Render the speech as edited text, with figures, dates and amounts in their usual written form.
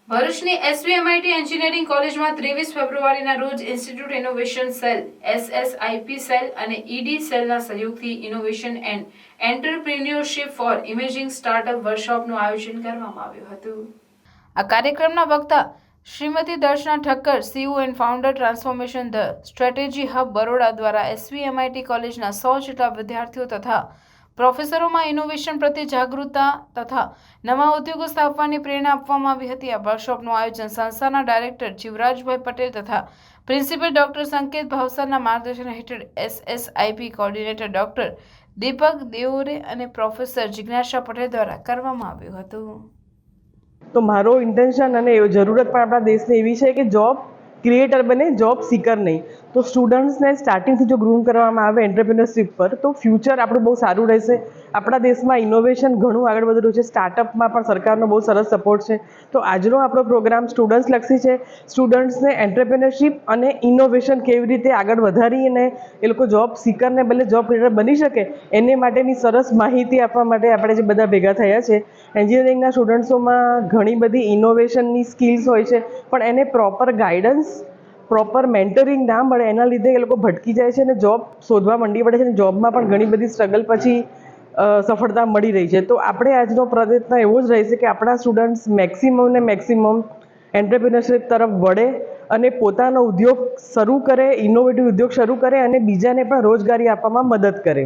ભરૂચની એસવીએમઆઈટી એન્જિનિયરિંગ કોલેજમાં 23 ફેબ્રુઆરીના રોજ institute innovation cell, SSIP cell અને ઈડી સેલના સહયોગથી innovation and entrepreneurship for emerging startup વર્કશોપનું આયોજન કરવામાં આવ્યું હતું. આ કાર્યક્રમના વક્તા Shrimati Darshana Thakkar, CEO and founder transformation the strategy hub Baroda દ્વારા એસવીએમઆઈટી કોલેજના 100 જેટલા વિદ્યાર્થીઓ તથા પ્રોફેસરોમાં ઇનોવેશન પ્રત્યે જાગૃતતા તથા નવા ઉદ્યોગો સ્થાપવાની પ્રેરણા આપવામાં આવી હતી. આ વર્કશોપનું આયોજન સંસ્થાના ડાયરેક્ટર જીવરાજભાઈ પટેલ તથા પ્રિન્સિપલ ડોક્ટર સંકેત ભાવસારના માર્ગદર્શન હેઠળ એસએસઆઈપી કોર્ડિનેટર ડોક્ટર દીપક દેઓરે અને પ્રોફેસર જિજ્ઞાસા પટેલ દ્વારા કરવામાં આવ્યું હતું. તો મારો ઇન્ટેન્શન અને જરૂરત પણ આપણા દેશને એવી છે કે જોબ ક્રિએટર બને, જોબ સીકર નહીં. તો સ્ટુડન્ટ્સને સ્ટાર્ટિંગથી જો ગ્રૂમ કરવામાં આવે એન્ટરપ્રિન્યોરશિપ પર તો ફ્યુચર આપણું બહુ સારું રહેશે. આપણા દેશમાં ઇનોવેશન ઘણું આગળ વધી રહ્યું છે. સ્ટાર્ટઅપમાં પણ સરકારનો બહુ સરસ સપોર્ટ છે. તો આજનો આપણો પ્રોગ્રામ સ્ટુડન્ટ્સ લક્ષી છે. સ્ટુડન્ટ્સને એન્ટરપ્રિન્યોરશિપ અને ઇનોવેશન કેવી રીતે આગળ વધારીને એ લોકો જોબ સીકરને બદલે જોબ ક્રિએટર બની શકે એને માટેની સરસ માહિતી આપવા માટે આપણે જે બધા ભેગા થયા છે. એન્જિનિયરિંગના સ્ટુડન્ટ્સોમાં ઘણી બધી ઇનોવેશનની સ્કિલ્સ હોય છે, પણ એને પ્રોપર ગાઈડન્સ, પ્રોપર મેન્ટરિંગ ના મળે એના લીધે એ લોકો ભટકી જાય છે અને જોબ શોધવા માંડી પડે છે અને જોબમાં પણ ઘણી બધી સ્ટ્રગલ પછી સફળતા મળી રહી છે. તો આપણે આજનો પ્રયત્ન એવો જ રહેશે કે આપણા સ્ટુડન્ટ્સ મેક્સિમમ એન્ટરપ્રિન્યોરશિપ તરફ વળે અને પોતાનો ઉદ્યોગ શરૂ કરે, ઇનોવેટિવ ઉદ્યોગ શરૂ કરે અને બીજાને પણ રોજગારી આપવામાં મદદ કરે.